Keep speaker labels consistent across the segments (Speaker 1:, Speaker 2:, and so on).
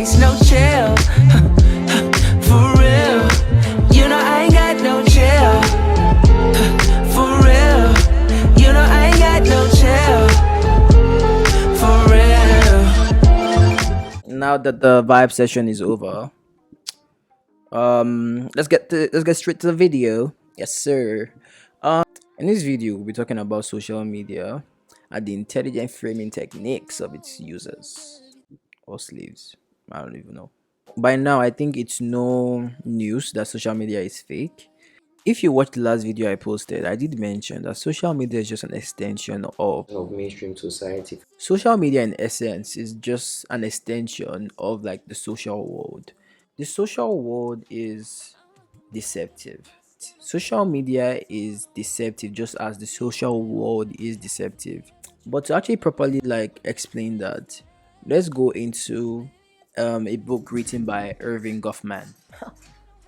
Speaker 1: It's no chill, for real. You know I ain't got no chill, for real. You know I ain't got no chill, for real. Now that the vibe session is over, let's get straight to the video. Yes, sir. In this video, we'll be talking about social media and the intelligent framing techniques of its users or slaves. I don't even know. By now, I think it's no news that social media is fake. If you watched the last video I posted, I did mention that social media is just an extension of
Speaker 2: mainstream society.
Speaker 1: social media in essence is just an extension of like the social world. The social world is deceptive. Social media is deceptive just as the social world is deceptive. But to actually properly like explain that, let's go into a book written by Irving Goffman.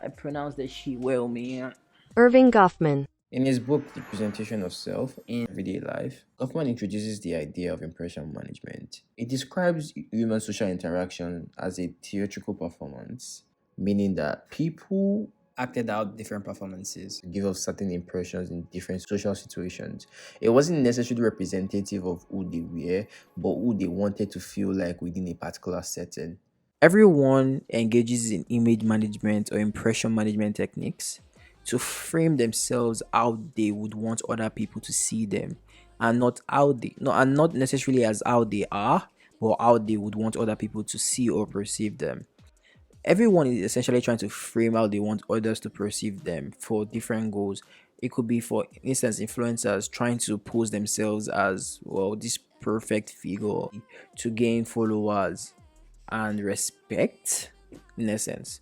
Speaker 1: I pronounced that shit well, man.
Speaker 3: Irving Goffman.
Speaker 1: In his book, The Presentation of Self in Everyday Life, Goffman introduces the idea of impression management. It describes human social interaction as a theatrical performance, meaning that people acted out different performances to give off certain impressions in different social situations. It wasn't necessarily representative of who they were, but who they wanted to feel like within a particular setting. Everyone engages in image management or impression management techniques to frame themselves how they would want other people to see them, and not how they no and not necessarily as how they are, but how they would want other people to see or perceive them. Everyone is essentially trying to frame how they want others to perceive them for different goals. It could be, for instance, influencers trying to pose themselves as, well, this perfect figure to gain followers and respect, in essence.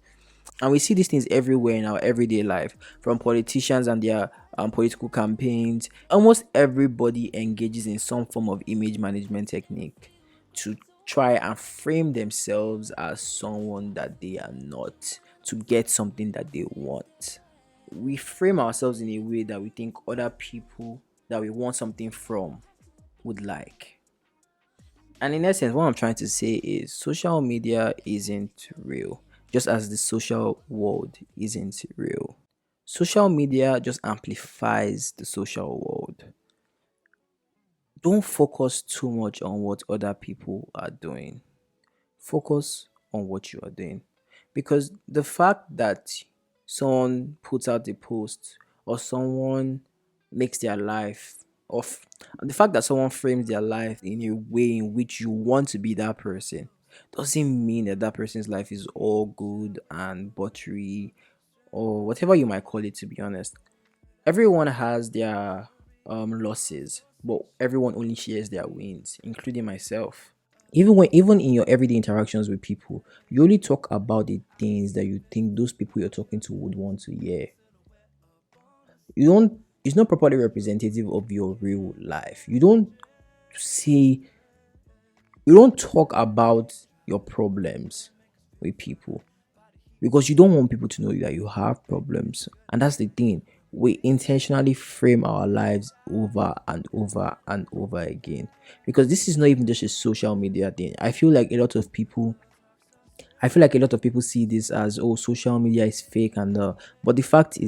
Speaker 1: And we see these things everywhere in our everyday life, from politicians and their political campaigns. Almost everybody engages in some form of image management technique to try and frame themselves as someone that they are not, to get something that they want. We frame ourselves in a way that we think other people that we want something from would like. And in essence, what I'm trying to say is social media isn't real, just as the social world isn't real. Social media just amplifies the social world. Don't focus too much on what other people are doing. Focus on what you are doing. Because the fact that someone puts out a post, or someone makes their life of the fact that someone frames their life in a way in which you want to be that person, doesn't mean that that person's life is all good and buttery, or whatever you might call it, to be honest. Everyone has their losses, but everyone only shares their wins, including myself. Even in your everyday interactions with people, you only talk about the things that you think those people you're talking to would want to hear. You don't It's not properly representative of your real life. See you don't talk about your problems with people, because you don't want people to know that you have problems. And that's the thing. We intentionally frame our lives over and over and over again, because this is not even just a social media thing. I feel like a lot of people see this as, oh, social media is fake, and but the fact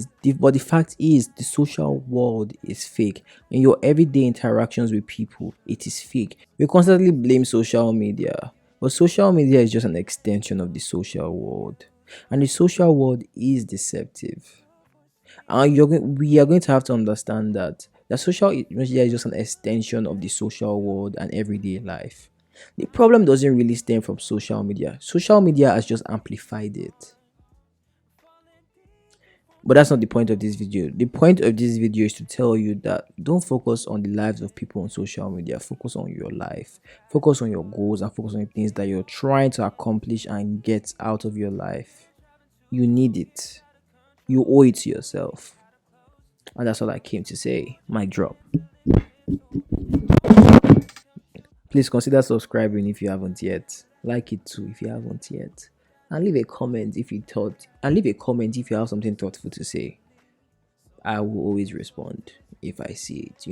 Speaker 1: is the social world is fake. In your everyday interactions with people, it is fake. We constantly blame social media, but social media is just an extension of the social world, and the social world is deceptive. And we are going to have to understand that the social media is just an extension of the social world and everyday life. The problem doesn't really stem from social media. Social media has just amplified it. But that's not the point of this video. The point of this video is to tell you that don't focus on the lives of people on social media. Focus on your life. Focus on your goals, and focus on the things that you're trying to accomplish and get out of your life. You need it. You owe it to yourself. And that's all I came to say. Mic drop. Please consider subscribing if you haven't yet. Like it too if you haven't yet. And leave a comment if you have something thoughtful to say. I will always respond if I see it,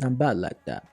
Speaker 1: I'm bad like that.